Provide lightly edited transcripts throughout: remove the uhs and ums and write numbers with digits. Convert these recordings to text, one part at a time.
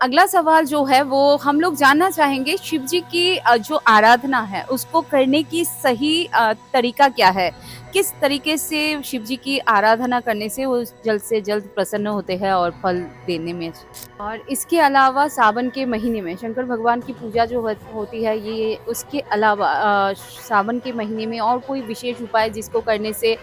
अगला सवाल जो है वो हम लोग जानना चाहेंगे शिव जी की जो आराधना है उसको करने की सही तरीका क्या है? किस तरीके से शिव जी की आराधना करने से वो जल्द से जल्द प्रसन्न होते हैं और फल देने में। और इसके अलावा सावन के महीने में शंकर भगवान की पूजा जो होती है ये उसके अलावा सावन के महीने में और कोई विशेष उपाय जिसको करने से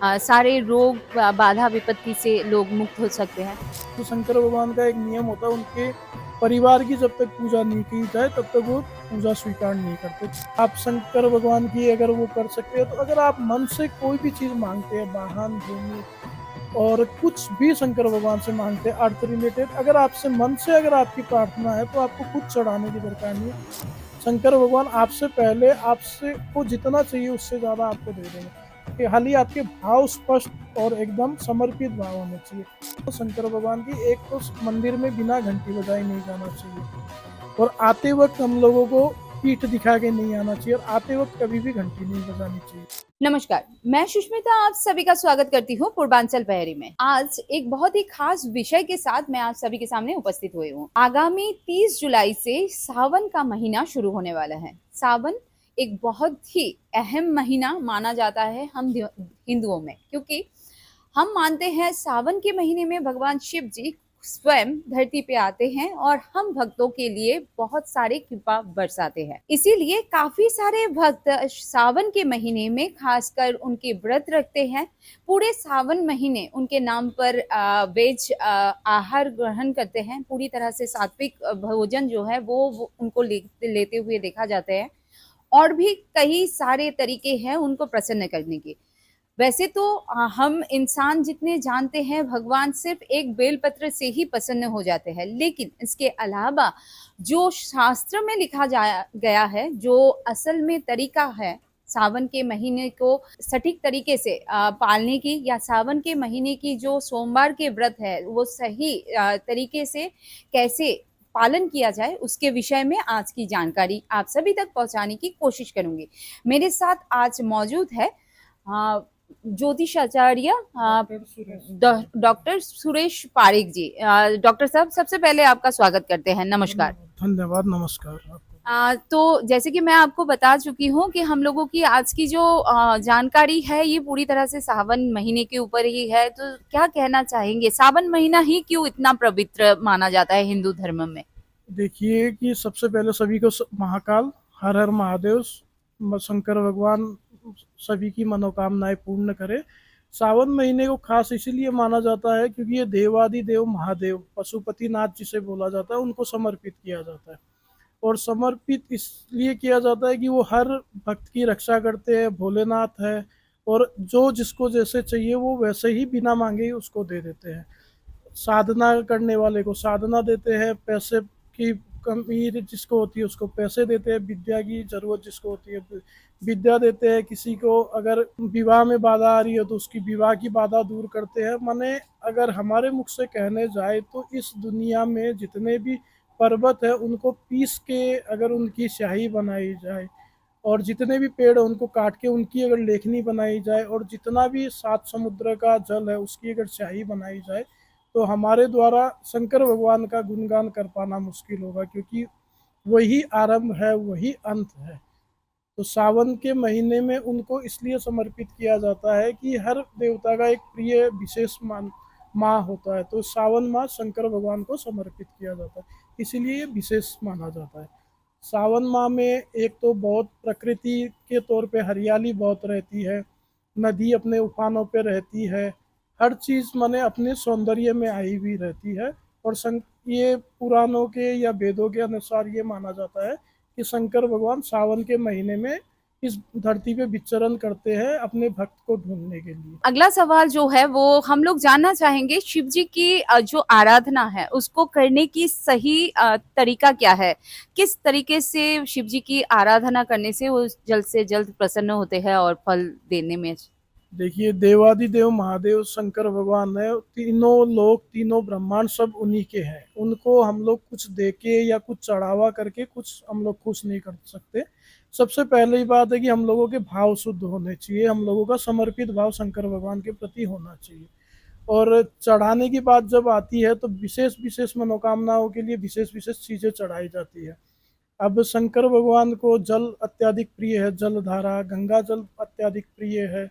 सारे रोग बाधा विपत्ति से लोग मुक्त हो सकते हैं? तो शंकर भगवान का एक नियम होता है, उनके परिवार की जब तक पूजा नहीं की जाए तब तक वो पूजा स्वीकार नहीं करते। आप शंकर भगवान की अगर वो कर सकते हैं तो अगर आप मन से कोई भी चीज़ मांगते हैं, वाहन, भूमि और कुछ भी शंकर भगवान से मांगते हैं अर्थ रिलेटेड, अगर आपसे मन से अगर आपकी प्रार्थना है तो आपको कुछ चढ़ाने की दरकार नहीं है। शंकर भगवान आपसे पहले आपसे को जितना चाहिए उससे ज़्यादा आपको दे देंगे। कि खाली आपके भाव स्पष्ट और एकदम समर्पित भाव होने चाहिए। तो शंकर भगवान की एक तो मंदिर में बिना घंटी बजाए नहीं जाना चाहिए और आते वक्त हम लोगों को पीठ दिखा के नहीं आना चाहिए और आते वक्त कभी भी घंटी नहीं बजानी चाहिए। नमस्कार, मैं सुष्मिता आप सभी का स्वागत करती हूँ पूर्वांचल पहरी में। आज एक बहुत ही खास विषय के साथ मैं आप सभी के सामने उपस्थित हुई हूँ। आगामी 30 जुलाई से सावन का महीना शुरू होने वाला है। सावन एक बहुत ही अहम महीना माना जाता है हम हिंदुओं में, क्योंकि हम मानते हैं सावन के महीने में भगवान शिव जी स्वयं धरती पे आते हैं और हम भक्तों के लिए बहुत सारे कृपा बरसाते हैं। इसीलिए काफी सारे भक्त सावन के महीने में खासकर उनके व्रत रखते हैं। पूरे सावन महीने उनके नाम पर वेज आहार ग्रहण करते हैं। पूरी तरह से सात्विक भोजन जो है वो उनको लेते हुए देखा जाता है। और भी कई सारे तरीके हैं उनको प्रसन्न करने के। वैसे तो हम इंसान जितने जानते हैं भगवान सिर्फ एक बेलपत्र से ही प्रसन्न हो जाते हैं, लेकिन इसके अलावा जो शास्त्र में लिखा गया है, जो असल में तरीका है सावन के महीने को सटीक तरीके से पालने की, या सावन के महीने की जो सोमवार के व्रत है वो सही तरीके से कैसे पालन किया जाए, उसके विषय में आज की जानकारी आप सभी तक पहुंचाने की कोशिश करूंगी। मेरे साथ आज मौजूद है ज्योतिषाचार्य डॉक्टर सुरेश पारिक जी। डॉक्टर साहब, सबसे पहले आपका स्वागत करते हैं। नमस्कार। धन्यवाद। नमस्कार आपको। तो जैसे कि मैं आपको बता चुकी हूँ कि हम लोगों की आज की जो जानकारी है ये पूरी तरह से सावन महीने के ऊपर ही है, तो क्या कहना चाहेंगे, सावन महीना ही क्यों इतना पवित्र माना जाता है हिंदू धर्म में? देखिए कि सबसे पहले सभी को महाकाल, हर हर महादेव, शंकर भगवान सभी की मनोकामनाएं पूर्ण करे। सावन महीने को खास इसीलिए माना जाता है क्योंकि ये देवादि देव महादेव पशुपतिनाथ जिसे बोला जाता है उनको समर्पित किया जाता है। और समर्पित इसलिए किया जाता है कि वो हर भक्त की रक्षा करते हैं, भोलेनाथ है और जो जिसको जैसे चाहिए वो वैसे ही बिना मांगे ही उसको दे देते हैं। साधना करने वाले को साधना देते हैं, पैसे की कमी जिसको होती है उसको पैसे देते हैं, विद्या की जरूरत जिसको होती है विद्या देते हैं, किसी को अगर विवाह में बाधा आ रही है तो उसकी विवाह की बाधा दूर करते हैं। माने अगर हमारे मुख से कहने जाए तो इस दुनिया में जितने भी पर्वत है उनको पीस के अगर उनकी स्याही बनाई जाए और जितने भी पेड़ है उनको काट के उनकी अगर लेखनी बनाई जाए और जितना भी 7 समुद्र का जल है उसकी अगर स्याही बनाई जाए तो हमारे द्वारा शंकर भगवान का गुणगान कर पाना मुश्किल होगा, क्योंकि वही आरंभ है, वही अंत है। तो सावन के महीने में उनको इसलिए समर्पित किया जाता है कि हर देवता का एक प्रिय विशेष माह होता है, तो सावन माह शंकर भगवान को समर्पित किया जाता है, इसीलिए ये विशेष माना जाता है। सावन माह में एक तो बहुत प्रकृति के तौर पे हरियाली बहुत रहती है, नदी अपने उफानों पे रहती है, हर चीज़ माने अपने सौंदर्य में आई हुई रहती है। और ये पुराणों के या वेदों के अनुसार ये माना जाता है कि शंकर भगवान सावन के महीने में इस धरती पे विचरण करते हैं अपने भक्त को ढूंढने के लिए। अगला सवाल जो है वो हम लोग जानना चाहेंगे शिव जी की जो आराधना है उसको करने की सही तरीका क्या है? किस तरीके से शिव जी की आराधना करने से वो जल्द से जल्द प्रसन्न होते हैं और फल देने में? देखिए देवादिदेव महादेव शंकर भगवान है, तीनों लोग तीनों ब्रह्मांड सब उन्हीं के हैं। उनको हम लोग कुछ दे के या कुछ चढ़ावा करके कुछ हम लोग खुश नहीं कर सकते। सबसे पहली बात है कि हम लोगों के भाव शुद्ध होने चाहिए, हम लोगों का समर्पित भाव शंकर भगवान के प्रति होना चाहिए। और चढ़ाने की बात जब आती है तो विशेष विशेष मनोकामनाओं के लिए विशेष विशेष चीज़ें चढ़ाई जाती है। अब शंकर भगवान को जल अत्यधिक प्रिय है, जलधारा, गंगा जल अत्यधिक प्रिय है,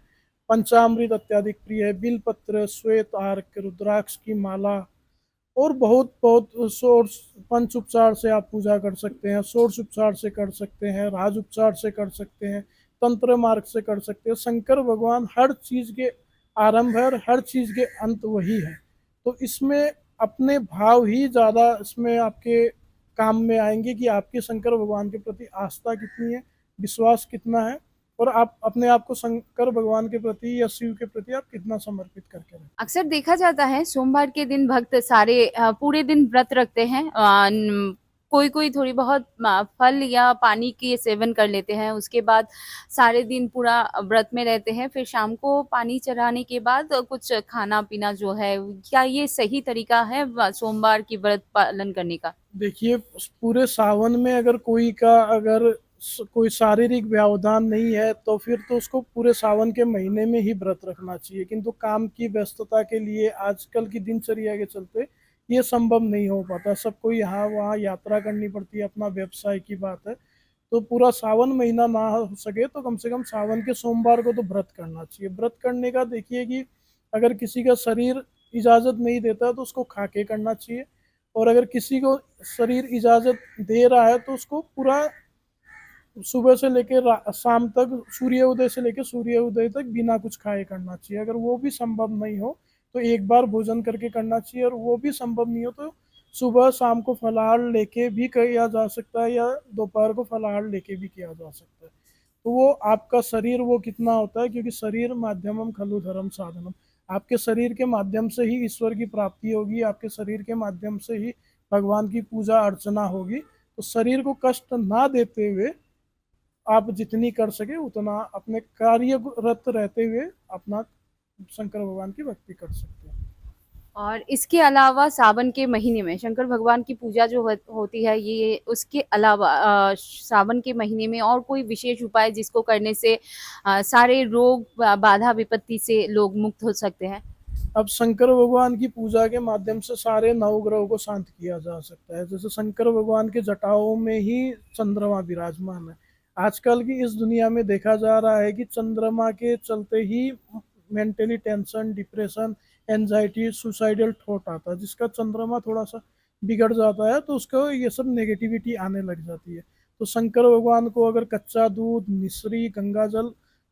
पंचामृत अत्यधिक प्रिय है, बिलपत्र, श्वेत आर्क, रुद्राक्ष की माला और बहुत बहुत सोर्स पंच उपचार से आप पूजा कर सकते हैं, षोडश उपचार से कर सकते हैं, राज उपचार से कर सकते हैं, तंत्र मार्ग से कर सकते हैं। शंकर भगवान हर चीज के आरंभ है और हर चीज के अंत वही है। तो इसमें अपने भाव ही ज्यादा इसमें आपके काम में आएंगे कि आपके शंकर भगवान के प्रति आस्था कितनी है, विश्वास कितना है, और आप अपने आप को शंकर भगवान के प्रति या शिव के प्रति आप कितना समर्पित करके रखें। अक्सर देखा जाता है सोमवार के दिन भक्त सारे पूरे दिन व्रत रखते हैं। कोई कोई थोड़ी बहुत फल या पानी के सेवन कर लेते हैं, उसके बाद सारे दिन पूरा व्रत में रहते हैं, फिर शाम को पानी चढ़ाने के बाद कुछ खाना पीना जो है, क्या ये सही तरीका है सोमवार की व्रत पालन करने का? देखिए, पूरे सावन में अगर कोई शारीरिक व्यवधान नहीं है तो फिर तो उसको पूरे सावन के महीने में ही व्रत रखना चाहिए, किंतु काम की व्यस्तता के लिए आजकल की दिनचर्या के चलते ये संभव नहीं हो पाता। सबको यहाँ वहाँ यात्रा करनी पड़ती है, अपना व्यवसाय की बात है। तो पूरा सावन महीना ना हो सके तो कम से कम सावन के सोमवार को तो व्रत करना चाहिए। व्रत करने का देखिए कि अगर किसी का शरीर इजाज़त नहीं देता तो उसको खा के करना चाहिए, और अगर किसी को शरीर इजाज़त दे रहा है तो उसको पूरा सुबह से लेकर शाम तक, सूर्योदय से लेकर सूर्योदय तक बिना कुछ खाए करना चाहिए। अगर वो भी संभव नहीं हो तो एक बार भोजन करके करना चाहिए, और वो भी संभव नहीं हो तो सुबह शाम को फलाहार लेके भी किया जा सकता है, या दोपहर को फलाहार लेके भी किया जा सकता है। तो वो आपका शरीर वो कितना होता है, क्योंकि शरीर माध्यमम खलु धर्म साधनम। आपके शरीर के माध्यम से ही ईश्वर की प्राप्ति होगी, आपके शरीर के माध्यम से ही भगवान की पूजा अर्चना होगी। तो शरीर को कष्ट ना देते हुए आप जितनी कर सके उतना अपने कार्यरत रहते हुए अपना शंकर भगवान की भक्ति कर सकते हैं। और इसके अलावा सावन के महीने में शंकर भगवान की पूजा जो होती है, ये उसके अलावा सावन के महीने में और कोई विशेष उपाय जिसको करने से सारे रोग बाधा विपत्ति से लोग मुक्त हो सकते हैं? अब शंकर भगवान की पूजा के माध्यम से सारे नवग्रहों को शांत किया जा सकता है। जैसे शंकर भगवान के जटाओं में ही चंद्रमा विराजमान है। आजकल की इस दुनिया में देखा जा रहा है कि चंद्रमा के चलते ही mentally tension, depression, anxiety, suicidal thought आता है। जिसका चंद्रमा थोड़ा सा बिगड़ जाता है तो उसको ये सब नेगेटिविटी आने लग जाती है। तो शंकर भगवान को अगर कच्चा दूध, मिश्री, गंगा जल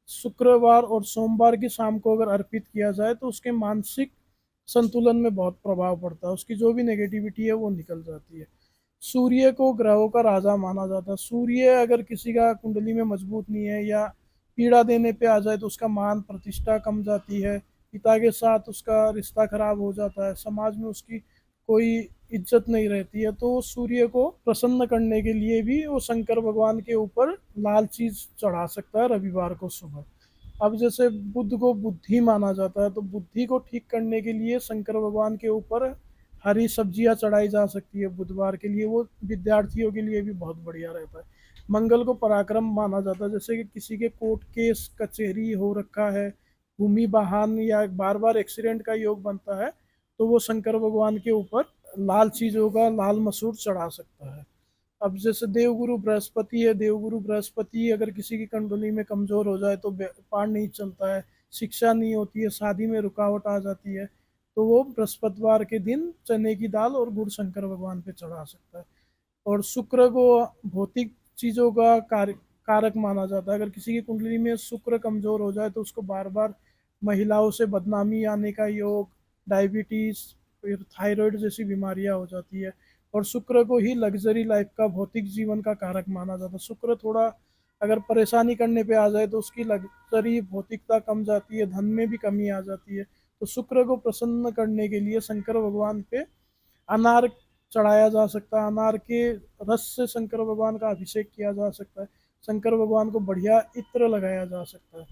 शुक्रवार और सोमवार की शाम को अगर अर्पित किया जाए तो उसके मानसिक संतुलन में बहुत प्रभाव पड़ता है, उसकी जो भी नेगेटिविटी है वो निकल जाती है। सूर्य को ग्रहों का राजा माना जाता है। सूर्य अगर किसी का कुंडली में मजबूत नहीं है या पीड़ा देने पे आ जाए तो उसका मान प्रतिष्ठा कम जाती है, पिता के साथ उसका रिश्ता खराब हो जाता है, समाज में उसकी कोई इज्जत नहीं रहती है। तो सूर्य को प्रसन्न करने के लिए भी वो शंकर भगवान के ऊपर लाल चीज चढ़ा सकता है रविवार को सुबह। अब जैसे बुद्ध को बुद्धि माना जाता है, तो बुद्धि को ठीक करने के लिए शंकर भगवान के ऊपर हरी सब्जियां चढ़ाई जा सकती है बुधवार के लिए। वो विद्यार्थियों के लिए भी बहुत बढ़िया रहता है। मंगल को पराक्रम माना जाता है। जैसे कि किसी के कोर्ट केस कचहरी हो रखा है, भूमि वाहन या बार बार एक्सीडेंट का योग बनता है, तो वो शंकर भगवान के ऊपर लाल चीजों का लाल मसूर चढ़ा सकता है। अब जैसे देवगुरु बृहस्पति है, देवगुरु बृहस्पति अगर किसी की कुंडली में कमजोर हो जाए तो व्यापार नहीं चलता है, शिक्षा नहीं होती है, शादी में रुकावट आ जाती है, तो वो बृहस्पतिवार के दिन चने की दाल और गुड़ शंकर भगवान पे चढ़ा सकता है। और शुक्र को भौतिक चीजों का कारक माना जाता है। अगर किसी की कुंडली में शुक्र कमजोर हो जाए तो उसको बार बार महिलाओं से बदनामी आने का योग, डायबिटीज, फिर थायराइड जैसी बीमारियां हो जाती है। और शुक्र को ही लग्जरी लाइफ का, भौतिक जीवन का कारक माना जाता है। शुक्र थोड़ा अगर परेशानी करने पे आ जाए तो उसकी लग्जरी भौतिकता कम जाती है, धन में भी कमी आ जाती है। तो शुक्र को प्रसन्न करने के लिए शंकर भगवान पे अनार चढ़ाया जा सकता है। अनार के रस से शंकर भगवान का अभिषेक किया जा सकता है। शंकर भगवान को बढ़िया इत्र लगाया जा सकता है।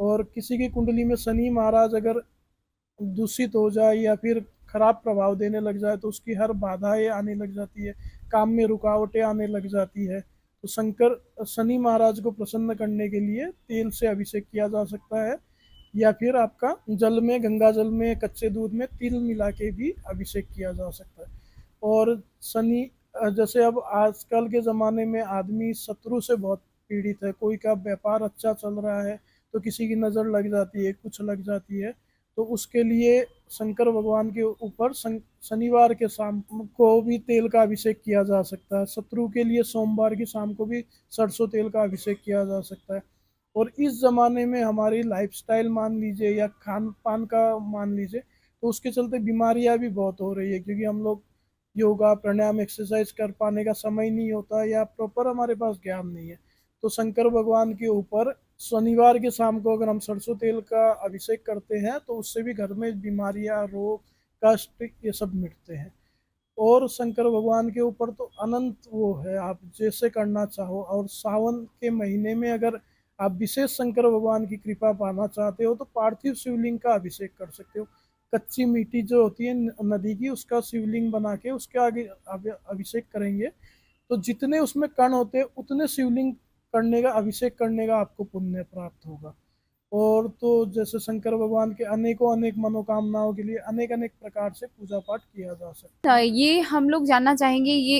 और किसी की कुंडली में शनि महाराज अगर दूषित हो जाए या फिर खराब प्रभाव देने लग जाए तो उसकी हर बाधाएं आने लग जाती है, काम में रुकावटें आने लग जाती है। तो शनि महाराज को प्रसन्न करने के लिए तेल से अभिषेक किया जा सकता है। या फिर आपका जल में, गंगा जल में, कच्चे दूध में तिल मिला के भी अभिषेक किया जा सकता है। और शनि जैसे अब आजकल के ज़माने में आदमी शत्रु से बहुत पीड़ित है, कोई का व्यापार अच्छा चल रहा है तो किसी की नज़र लग जाती है, कुछ लग जाती है, तो उसके लिए शंकर भगवान के ऊपर शनिवार के शाम को भी तेल का अभिषेक किया जा सकता है। शत्रु के लिए सोमवार की शाम को भी सरसों तेल का अभिषेक किया जा सकता है। और इस ज़माने में हमारी लाइफस्टाइल मान लीजिए या खान पान का मान लीजिए, तो उसके चलते बीमारियां भी बहुत हो रही है, क्योंकि हम लोग योगा प्राणायाम एक्सरसाइज कर पाने का समय नहीं होता या प्रॉपर हमारे पास ज्ञान नहीं है। तो शंकर भगवान के ऊपर शनिवार के शाम को अगर हम सरसों तेल का अभिषेक करते हैं तो उससे भी घर में बीमारियां, रोग, कष्ट ये सब मिटते हैं। और शंकर भगवान के ऊपर तो अनंत वो है, आप जैसे करना चाहो। और सावन के महीने में अगर आप विशेष शंकर भगवान की कृपा पाना चाहते हो तो पार्थिव शिवलिंग का अभिषेक कर सकते हो। कच्ची मिट्टी जो होती है नदी की, उसका शिवलिंग बना के उसके आगे अभिषेक करेंगे तो जितने उसमें कण होते हैं उतने शिवलिंग करने का, अभिषेक करने का आपको पुण्य प्राप्त होगा। और तो जैसे शंकर भगवान के अनेकों अनेक मनोकामनाओं के लिए अनेक अनेक प्रकार से पूजा पाठ किया जा सकता है। ये हम लोग जानना चाहेंगे, ये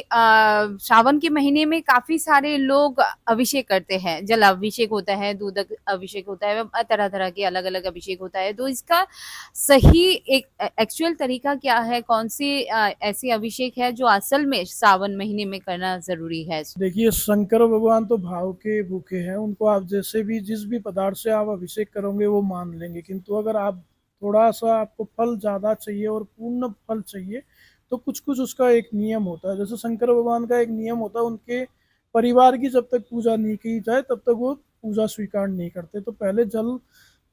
श्रावण के महीने में काफी सारे लोग अभिषेक करते हैं, जल अभिषेक होता है, दूध अभिषेक होता है, तरह तरह के अलग अलग अभिषेक होता है। तो इसका सही एक एक्चुअल तरीका क्या है? कौन से ऐसे अभिषेक है जो असल में सावन महीने में करना जरूरी है? देखिए, शंकर भगवान तो भाव के भूखे हैं, उनको आप जैसे भी जिस भी पदार्थ से आप अभिषेक करोगे वो मान लेंगे। किंतु अगर आप थोड़ा सा आपको फल ज़्यादा चाहिए और पूर्ण फल चाहिए तो कुछ कुछ उसका एक नियम होता है। जैसे शंकर भगवान का एक नियम होता है, उनके परिवार की जब तक पूजा नहीं की जाए तब तक वो पूजा स्वीकार नहीं करते। तो पहले जल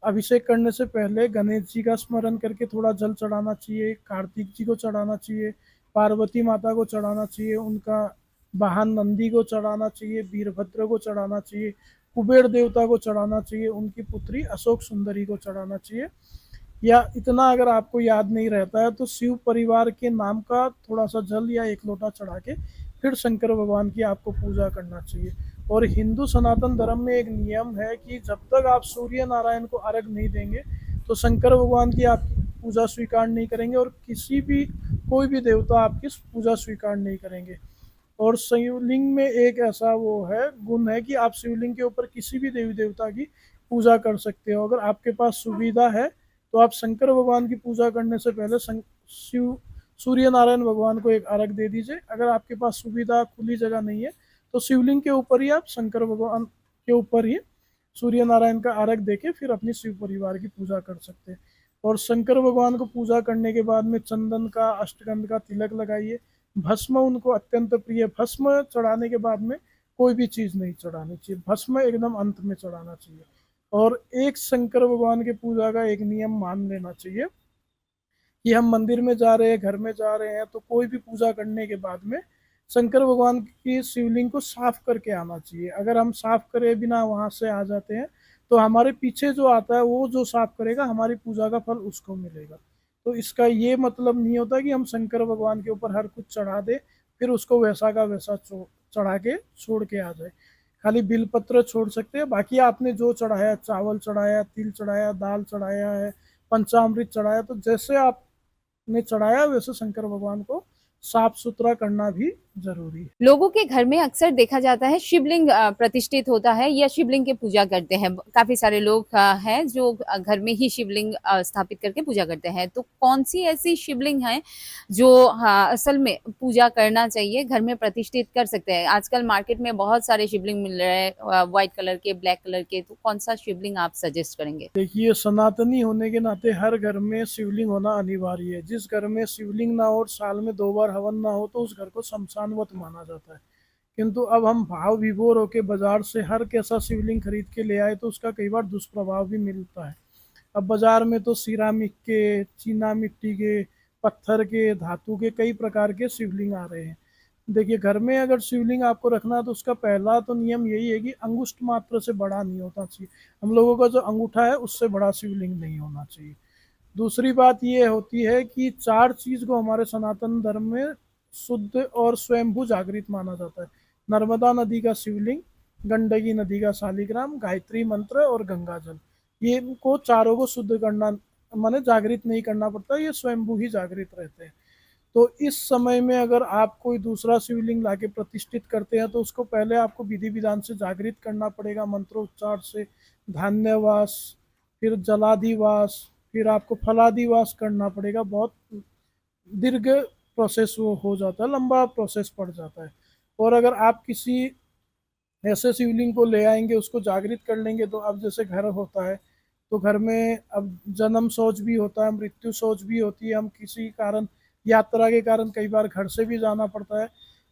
अभिषेक करने से पहले गणेश जी का स्मरण करके थोड़ा जल चढ़ाना चाहिए, कार्तिक जी को चढ़ाना चाहिए, पार्वती माता को चढ़ाना चाहिए, उनका वाहन नंदी को चढ़ाना चाहिए, वीरभद्र को चढ़ाना चाहिए, कुबेर देवता को चढ़ाना चाहिए, उनकी पुत्री अशोक सुंदरी को चढ़ाना चाहिए। या इतना अगर आपको याद नहीं रहता है तो शिव परिवार के नाम का थोड़ा सा जल या एक लोटा चढ़ा के फिर शंकर भगवान की आपको पूजा करना चाहिए। और हिंदू सनातन धर्म में एक नियम है कि जब तक आप सूर्य नारायण को अर्घ नहीं देंगे तो शंकर भगवान की आपकी पूजा स्वीकार नहीं करेंगे और किसी भी कोई भी देवता आपकी पूजा स्वीकार नहीं करेंगे। और शिवलिंग में एक ऐसा वो है, गुण है कि आप शिवलिंग के ऊपर किसी भी देवी देवता की पूजा कर सकते हो। अगर आपके पास सुविधा है तो आप शंकर भगवान की पूजा करने से पहले शिव सूर्य नारायण भगवान को एक अर्घ दे दीजिए। अगर आपके पास सुविधा, खुली जगह नहीं है तो शिवलिंग के ऊपर ही आप शंकर भगवान के ऊपर ही सूर्य नारायण का अर्घ देके फिर अपनी शिव परिवार की पूजा कर सकते हैं। और शंकर भगवान को पूजा करने के बाद में चंदन का, अष्टगंध का तिलक लगाइए। भस्म उनको अत्यंत प्रिय, भस्म चढ़ाने के बाद में कोई भी चीज़ नहीं चढ़ानी चाहिए, भस्म एकदम अंत में चढ़ाना चाहिए। और एक शंकर भगवान के पूजा का एक नियम मान लेना चाहिए कि हम मंदिर में जा रहे हैं, घर में जा रहे हैं, तो कोई भी पूजा करने के बाद में शंकर भगवान की शिवलिंग को साफ करके आना चाहिए। अगर हम साफ करे बिना वहां से आ जाते हैं तो हमारे पीछे जो आता है वो जो साफ करेगा हमारी पूजा का फल उसको मिलेगा। तो इसका ये मतलब नहीं होता कि हम शंकर भगवान के ऊपर हर कुछ चढ़ा दे फिर उसको वैसा का वैसा चढ़ा के छोड़ के आ जाए। खाली बिलपत्र छोड़ सकते हैं, बाकी आपने जो चढ़ाया, चावल चढ़ाया, तिल चढ़ाया, दाल चढ़ाया है, पंचामृत चढ़ाया, तो जैसे आपने चढ़ाया वैसे शंकर भगवान को साफ सुथरा करना भी जरूरी है। लोगों के घर में अक्सर देखा जाता है शिवलिंग प्रतिष्ठित होता है या शिवलिंग की पूजा करते हैं। काफी सारे लोग हैं जो घर में ही शिवलिंग स्थापित करके पूजा करते हैं। तो कौन सी ऐसी शिवलिंग है जो असल में पूजा करना चाहिए, घर में प्रतिष्ठित कर सकते हैं? आजकल मार्केट में बहुत सारे शिवलिंग मिल रहे हैं, व्हाइट कलर के, ब्लैक कलर के। तो कौन सा शिवलिंग आप सजेस्ट करेंगे? देखिए, सनातनी होने के नाते हर घर में शिवलिंग होना अनिवार्य है। जिस घर में शिवलिंग ना हो और साल में 2 बार हवन ना हो तो उस घर को शमशानवत माना जाता है। किंतु अब हम भाव विभोर होके बाजार से हर कैसा शिवलिंग खरीद के ले आए तो उसका कई बार दुष्प्रभाव भी मिलता है। अब बाजार में तो सिरामिक के, चीना मिट्टी के, पत्थर के, धातु के कई प्रकार के शिवलिंग आ रहे हैं। देखिए, घर में अगर शिवलिंग आपको रखना है तो उसका पहला तो नियम यही है कि अंगुष्ठ मात्र से बड़ा नहीं होना चाहिए। हम लोगों का जो अंगूठा है उससे बड़ा शिवलिंग नहीं होना चाहिए। दूसरी बात ये होती है कि 4 चीज को हमारे सनातन धर्म में शुद्ध और स्वयंभू जागृत माना जाता है। नर्मदा नदी का शिवलिंग, गंडकी नदी का शालिग्राम, गायत्री मंत्र और गंगा जल। ये इनको चारों को शुद्ध करना माने जागृत नहीं करना पड़ता, ये स्वयंभू ही जागृत रहते हैं। तो इस समय में अगर आप कोई दूसरा शिवलिंग लाके प्रतिष्ठित करते हैं तो उसको पहले आपको विधि विधान से जागृत करना पड़ेगा, मंत्रोच्चार से, धान्यवास, फिर जलादिवास, फिर आपको फलादिवास करना पड़ेगा। बहुत दीर्घ प्रोसेस वो हो जाता है, लंबा प्रोसेस पड़ जाता है। और अगर आप किसी ऐसे शिवलिंग को ले आएंगे, उसको जागृत कर लेंगे, तो अब जैसे घर होता है तो घर में अब जन्म सोच भी होता है, मृत्यु सोच भी होती है, हम किसी कारण यात्रा के कारण कई बार घर से भी जाना पड़ता है।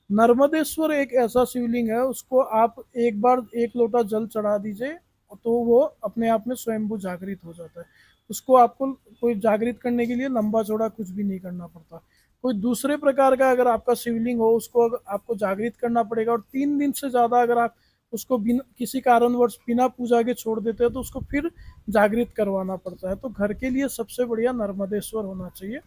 नर्मदेश्वर एक ऐसा शिवलिंग है, उसको आप एक बार एक लोटा जल चढ़ा दीजिए तो वो अपने आप में स्वयंभू जागृत हो जाता है। उसको आपको कोई जागृत करने के लिए लंबा चौड़ा कुछ भी नहीं करना पड़ता। कोई दूसरे प्रकार का अगर आपका शिवलिंग हो, उसको आपको जागृत करना पड़ेगा, और 3 दिन से ज़्यादा अगर आप उसको बिना किसी कारणवश बिना पूजा के छोड़ देते हैं तो उसको फिर जागृत करवाना पड़ता है। तो घर के लिए सबसे बढ़िया नर्मदेश्वर होना चाहिए,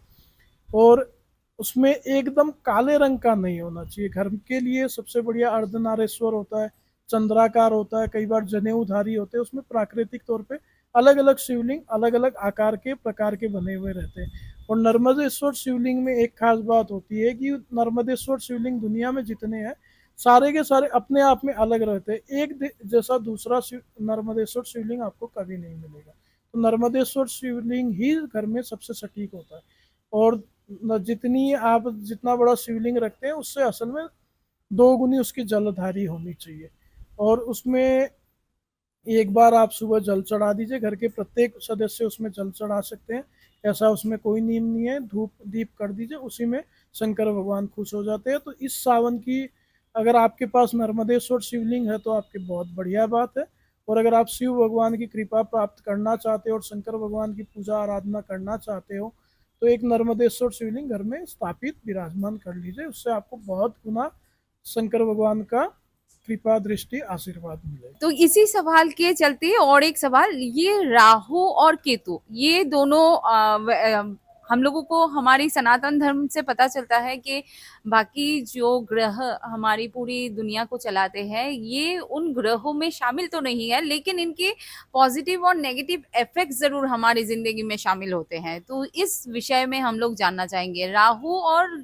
और उसमें एकदम काले रंग का नहीं होना चाहिए। घर के लिए सबसे बढ़िया अर्धनारेश्वर होता है, चंद्राकार होता है, कई बार जनेऊधारी होते हैं। उसमें प्राकृतिक तौर पे अलग अलग शिवलिंग अलग अलग आकार के प्रकार के बने हुए रहते हैं। और नर्मदेश्वर शिवलिंग में एक खास बात होती है कि नर्मदेश्वर शिवलिंग दुनिया में जितने हैं सारे के सारे अपने आप में अलग रहते हैं, एक जैसा दूसरा नर्मदेश्वर शिवलिंग आपको कभी नहीं मिलेगा। तो नर्मदेश्वर शिवलिंग ही घर में सबसे सटीक होता है। और जितनी आप जितना बड़ा शिवलिंग रखते हैं उससे असल में 2 गुनी उसकी जलधारी होनी चाहिए। और उसमें एक बार आप सुबह जल चढ़ा दीजिए, घर के प्रत्येक सदस्य उसमें जल चढ़ा सकते हैं, ऐसा उसमें कोई नियम नहीं है। धूप दीप कर दीजिए, उसी में शंकर भगवान खुश हो जाते हैं। तो इस सावन की अगर आपके पास नर्मदेश्वर शिवलिंग है तो आपकी बहुत बढ़िया बात है। और अगर आप शिव भगवान की कृपा प्राप्त करना चाहते हो और शंकर भगवान की पूजा आराधना करना चाहते हो तो एक नर्मदेश्वर शिवलिंग घर में स्थापित विराजमान कर लीजिए, उससे आपको बहुत गुना शंकर भगवान का कृपा दृष्टि आशीर्वाद मिलेगा। तो इसी सवाल के चलते और एक सवाल, ये राहु और केतु ये दोनों हम लोगों को हमारी सनातन धर्म से पता चलता है कि बाकी जो ग्रह हमारी पूरी दुनिया को चलाते हैं ये उन ग्रहों में शामिल तो नहीं है, लेकिन इनके पॉजिटिव और नेगेटिव इफेक्ट जरूर हमारी जिंदगी में शामिल होते हैं। तो इस विषय में हम लोग जानना चाहेंगे, राहु और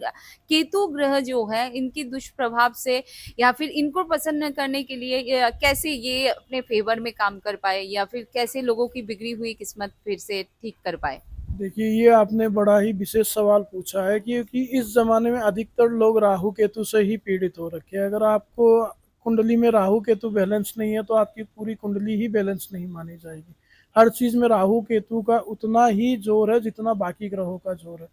केतु ग्रह जो है इनके दुष्प्रभाव से या फिर इनको पसंद करने के लिए कैसे ये अपने फेवर में काम कर पाए, या फिर कैसे लोगों की बिगड़ी हुई किस्मत फिर से ठीक कर पाए। देखिए, ये आपने बड़ा ही विशेष सवाल पूछा है, क्योंकि इस ज़माने में अधिकतर लोग राहु केतु से ही पीड़ित हो रखे हैं। अगर आपको कुंडली में राहु केतु बैलेंस नहीं है तो आपकी पूरी कुंडली ही बैलेंस नहीं मानी जाएगी। हर चीज़ में राहु केतु का उतना ही जोर है जितना बाकी ग्रहों का जोर है।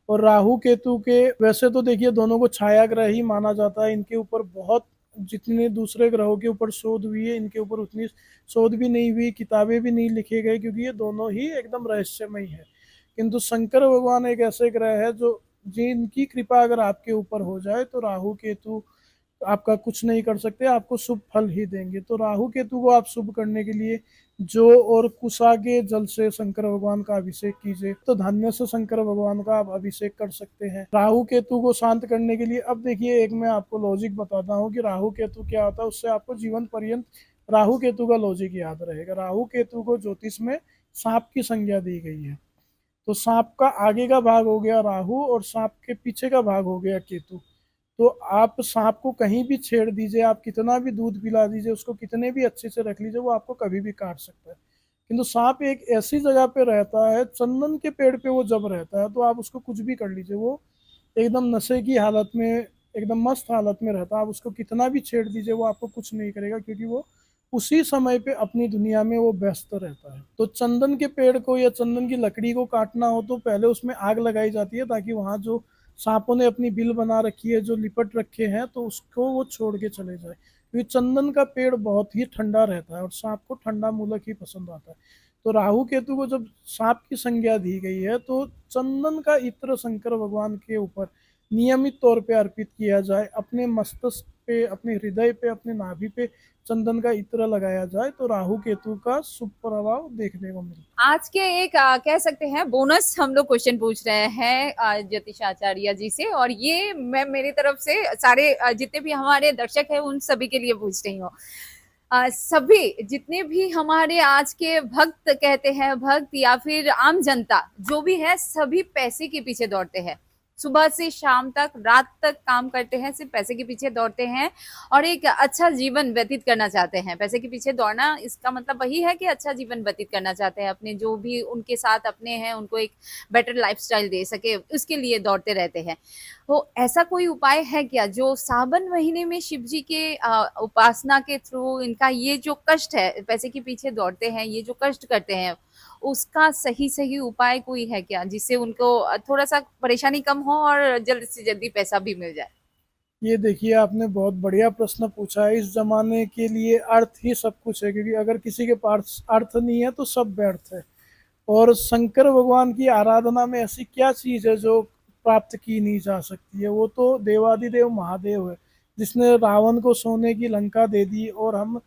और राहु केतु के वैसे तो देखिए दोनों को छाया ग्रह ही माना जाता है। इनके ऊपर बहुत जितने दूसरे ग्रहों के ऊपर शोध हुई है, इनके ऊपर उतनी शोध भी नहीं हुई, किताबें भी नहीं लिखे गए, क्योंकि ये दोनों ही एकदम रहस्यमय है। किंतु शंकर भगवान एक ऐसे ग्रह है जो जिनकी कृपा अगर आपके ऊपर हो जाए तो राहु केतु आपका कुछ नहीं कर सकते, आपको शुभ फल ही देंगे। तो राहु केतु को आप शुभ करने के लिए जो और कुशा के जल से शंकर भगवान का अभिषेक कीजिए, तो धान्य से शंकर भगवान का आप अभिषेक कर सकते हैं। राहु केतु को शांत करने के लिए अब देखिए एक मैं आपको लॉजिक बताता हूँ कि राहु केतु क्या होता है, उससे आपको जीवन पर्यंत राहु केतु का लॉजिक याद रहेगा। राहु केतु को ज्योतिष में सांप की संज्ञा दी गई है। तो सांप का आगे का भाग हो गया राहु और सांप के पीछे का भाग हो गया केतु। तो आप सांप को कहीं भी छेड़ दीजिए, आप कितना भी दूध पिला दीजिए, उसको कितने भी अच्छे से रख लीजिए, वो आपको कभी भी काट सकता है। किंतु सांप एक ऐसी जगह पे रहता है, चंदन के पेड़ पे वो जब रहता है तो आप उसको कुछ भी कर लीजिए, वो एकदम नशे की हालत में एकदम मस्त हालत में रहता है। आप उसको कितना भी छेड़ दीजिए वो आपको कुछ नहीं करेगा, क्योंकि वो उसी समय पे अपनी दुनिया में वो व्यस्त रहता है। तो चंदन के पेड़ को या चंदन की लकड़ी को काटना हो तो पहले उसमें आग लगाई जाती है, ताकि वहाँ जो सांपों ने अपनी बिल बना रखी है, जो लिपट रखे हैं, तो उसको वो छोड़ के चले जाए। क्योंकि चंदन का पेड़ बहुत ही ठंडा रहता है और सांप को ठंडा मूलक ही पसंद आता है। तो राहु केतु को जब सांप की संज्ञा दी गई है तो चंदन का इत्र शंकर भगवान के ऊपर नियमित तौर पे अर्पित किया जाए, अपने मस्तिष्क पे, अपने हृदय पे, अपने नाभि पे चंदन का इत्र लगाया जाए तो राहु केतु का शुभ प्रभाव देखने को मिलता है। आज के एक कह सकते हैं बोनस हम लोग क्वेश्चन पूछ रहे हैं ज्योतिषाचार्य जी से, और ये मैं मेरी तरफ से सारे जितने भी हमारे दर्शक हैं उन सभी के लिए पूछ रही हूँ। सभी जितने भी हमारे आज के भक्त कहते हैं, भक्त या फिर आम जनता जो भी है, सभी पैसे के पीछे दौड़ते हैं। सुबह से शाम तक, रात तक काम करते हैं, सिर्फ पैसे के पीछे दौड़ते हैं और एक अच्छा जीवन व्यतीत करना चाहते हैं। पैसे के पीछे दौड़ना इसका मतलब वही है कि अच्छा जीवन व्यतीत करना चाहते हैं, अपने जो भी उनके साथ अपने हैं उनको एक बेटर लाइफस्टाइल दे सके, उसके लिए दौड़ते रहते हैं। तो ऐसा कोई उपाय है क्या जो सावन महीने में शिव जी के उपासना के थ्रू इनका ये जो कष्ट है, पैसे के पीछे दौड़ते हैं, ये जो कष्ट करते हैं, उसका सही सही उपाय कोई है क्या जिससे उनको थोड़ा सा परेशानी कम हो और जल्द से जल्दी पैसा भी मिल जाए? ये देखिए, आपने बहुत बढ़िया प्रश्न पूछा है। इस जमाने के लिए अर्थ ही सब कुछ है, क्योंकि अगर किसी के पास अर्थ नहीं है तो सब व्यर्थ है। और शंकर भगवान की आराधना में ऐसी क्या चीज है जो प्राप्त की नहीं जा सकती है? वो तो देवादिदेव महादेव है, जिसने रावण को सोने की लंका दे दी। और हम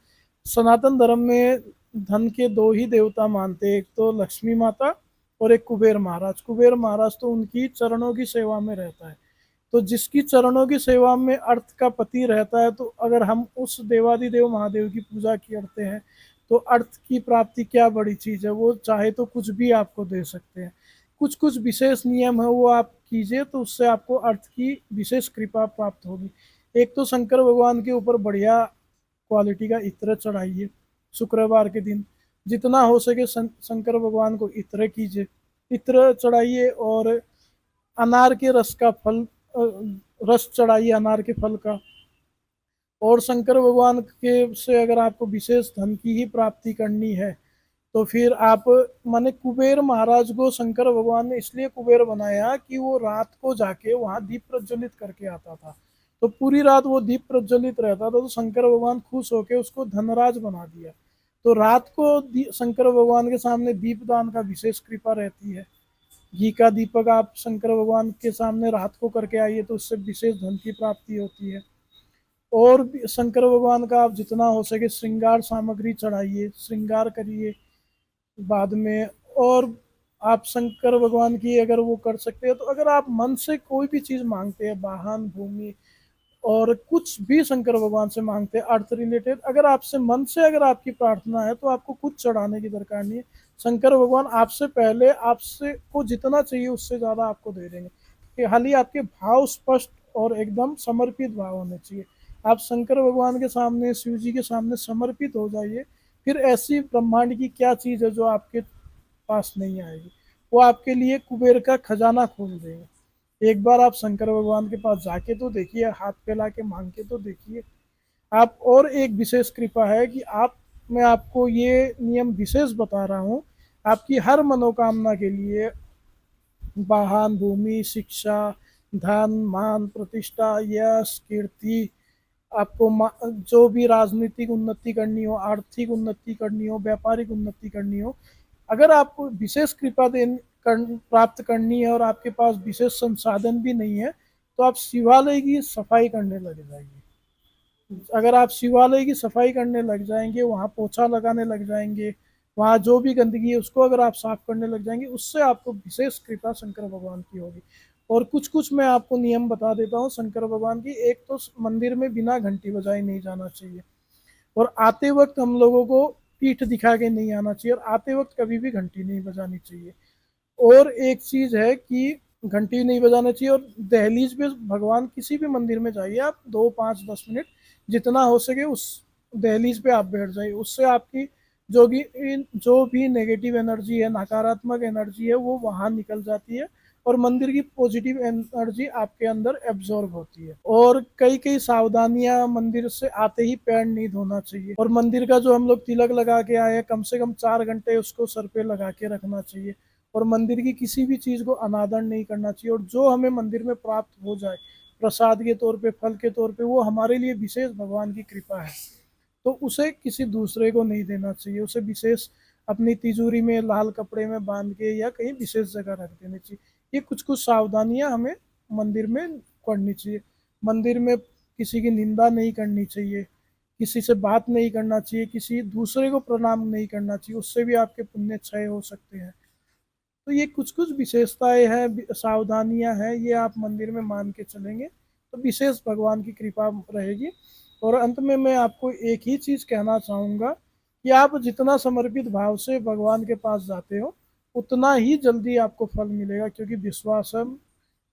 सनातन धर्म में धन के दो ही देवता मानते हैं, एक तो लक्ष्मी माता और एक कुबेर महाराज। कुबेर महाराज तो उनकी चरणों की सेवा में रहता है। तो जिसकी चरणों की सेवा में अर्थ का पति रहता है, तो अगर हम उस देवादिदेव महादेव की पूजा करते हैं तो अर्थ की प्राप्ति क्या बड़ी चीज है। वो चाहे तो कुछ भी आपको दे सकते हैं। कुछ कुछ विशेष नियम है, वो आप कीजिए तो उससे आपको अर्थ की विशेष कृपा प्राप्त होगी। एक तो शंकर भगवान के ऊपर बढ़िया क्वालिटी का इत्र चढ़ाइए। शुक्रवार के दिन जितना हो सके शंकर भगवान को इत्र कीजिए, इत्र चढ़ाइए। और अनार के रस का फल, रस चढ़ाइए अनार के फल का। और शंकर भगवान के से अगर आपको विशेष धन की ही प्राप्ति करनी है तो फिर आप, माने कुबेर महाराज को शंकर भगवान ने इसलिए कुबेर बनाया कि वो रात को जाके वहां दीप प्रज्वलित करके आता था। तो पूरी रात वो दीप प्रज्वलित रहता था, तो शंकर भगवान खुश होके उसको धनराज बना दिया। तो रात को शंकर भगवान के सामने दीपदान का विशेष कृपा रहती है। घी का दीपक आप शंकर भगवान के सामने रात को करके आइए तो उससे विशेष धन की प्राप्ति होती है। और शंकर भगवान का आप जितना हो सके श्रृंगार सामग्री चढ़ाइए, श्रृंगार करिए बाद में। और आप शंकर भगवान की अगर वो कर सकते हैं तो अगर आप मन से कोई भी चीज मांगते हैं, वाहन, भूमि और कुछ भी शंकर भगवान से मांगते हैं अर्थ रिलेटेड, अगर आपसे मन से अगर आपकी प्रार्थना है तो आपको कुछ चढ़ाने की दरकार नहीं है। शंकर भगवान आपसे पहले आपसे को जितना चाहिए उससे ज्यादा आपको दे देंगे। कि हाल ही आपके भाव स्पष्ट और एकदम समर्पित भाव होने चाहिए। आप शंकर भगवान के सामने, शिव जी के सामने समर्पित हो जाइए। फिर ऐसी ब्रह्मांड की क्या चीज है जो आपके पास नहीं आएगी। वो आपके लिए कुबेर का खजाना खोल देंगे। एक बार आप शंकर भगवान के पास जाके तो देखिए, हाथ फैला के मांग के तो देखिए आप। और एक विशेष कृपा है कि आप, मैं आपको ये नियम विशेष बता रहा हूँ, आपकी हर मनोकामना के लिए, वाहन, भूमि, शिक्षा, धन, मान, प्रतिष्ठा, यश, कीर्ति, आपको जो भी राजनीतिक उन्नति करनी हो, आर्थिक उन्नति करनी हो, व्यापारिक उन्नति करनी हो, अगर आपको विशेष कृपा प्राप्त करनी है और आपके पास विशेष संसाधन भी नहीं है तो आप शिवालय की सफाई करने लग जाइए। अगर आप शिवालय की सफाई करने लग जाएंगे, वहाँ पोछा लगाने लग जाएंगे, वहाँ जो भी गंदगी है उसको अगर आप साफ करने लग जाएंगे, उससे आपको विशेष कृपा शंकर भगवान की होगी। और कुछ कुछ मैं आपको नियम बता देता हूँ शंकर भगवान की। एक तो मंदिर में बिना घंटी बजाए नहीं जाना चाहिए। और आते वक्त हम लोगों को पीठ दिखा के नहीं आना चाहिए। और आते वक्त कभी भी घंटी नहीं बजानी चाहिए। और एक चीज है कि घंटी नहीं बजाना चाहिए। और दहलीज पे भगवान, किसी भी मंदिर में जाइए आप 2, 5, 10 मिनट जितना हो सके उस दहलीज पे आप बैठ जाइए। उससे आपकी जो भी नेगेटिव एनर्जी है, नकारात्मक एनर्जी है, वो वहां निकल जाती है और मंदिर की पॉजिटिव एनर्जी आपके अंदर एब्जॉर्ब होती है। और कई कई सावधानियां, मंदिर से आते ही पैर नहीं धोना चाहिए। और मंदिर का जो हम लोग तिलक लगा के आए हैं, कम से कम 4 घंटे उसको सर पे लगा के रखना चाहिए। और मंदिर की किसी भी चीज को अनादर नहीं करना चाहिए। और जो हमें मंदिर में प्राप्त हो जाए प्रसाद के तौर पे, फल के तौर पे, वो हमारे लिए विशेष भगवान की कृपा है, तो उसे किसी दूसरे को नहीं देना चाहिए। उसे विशेष अपनी तिजोरी में लाल कपड़े में बांध के या कहीं विशेष जगह रख देनी चाहिए। ये कुछ कुछ सावधानियां हमें मंदिर में करनी चाहिए। मंदिर में किसी की निंदा नहीं करनी चाहिए, किसी से बात नहीं करना चाहिए, किसी दूसरे को प्रणाम नहीं करना चाहिए, उससे भी आपके पुण्य क्षय हो सकते हैं। तो ये कुछ कुछ विशेषताएं हैं, सावधानियां हैं, ये आप मंदिर में मान के चलेंगे तो विशेष भगवान की कृपा रहेगी। और अंत में मैं आपको एक ही चीज़ कहना चाहूँगा कि आप जितना समर्पित भाव से भगवान के पास जाते हो उतना ही जल्दी आपको फल मिलेगा, क्योंकि विश्वासम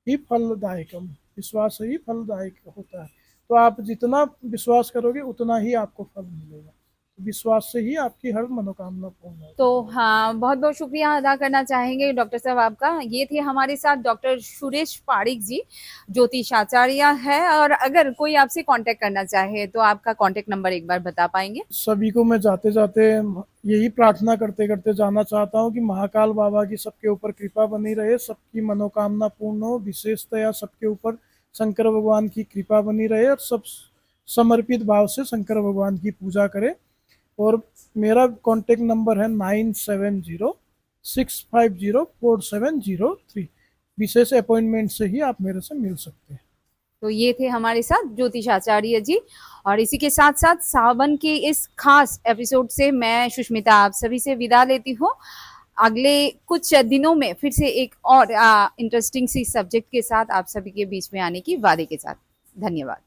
ही फलदायकम, विश्वास ही फलदायक होता है। तो आप जितना विश्वास करोगे उतना ही आपको फल मिलेगा। तो विश्वास से ही आपकी हर मनोकामना पूर्ण होगी। तो हाँ, बहुत बहुत शुक्रिया अदा करना चाहेंगे डॉक्टर साहब आपका। ये थे हमारे साथ डॉक्टर सुरेश पारिक जी, ज्योतिषाचार्य है। और अगर कोई आपसे कांटेक्ट करना चाहे तो आपका कांटेक्ट नंबर एक बार बता पाएंगे? सभी को मैं जाते जाते यही प्रार्थना करते करते जाना चाहता हूँ कि महाकाल बाबा की सबके ऊपर कृपा बनी रहे, सबकी मनोकामना पूर्ण हो, विशेषतया सबके ऊपर शंकर भगवान की कृपा बनी रहे और सब समर्पित भाव से शंकर भगवान की पूजा करें। और मेरा कॉन्टेक्ट नंबर है 9706504703। विशेष अपॉइंटमेंट से ही आप मेरे से मिल सकते हैं। तो ये थे हमारे साथ ज्योतिषाचार्य जी। और इसी के साथ साथ सावन के इस खास एपिसोड से मैं सुष्मिता आप सभी से विदा लेती हूँ। अगले कुछ दिनों में फिर से एक और इंटरेस्टिंग सी सब्जेक्ट के साथ आप सभी के बीच में आने की वादे के साथ। धन्यवाद।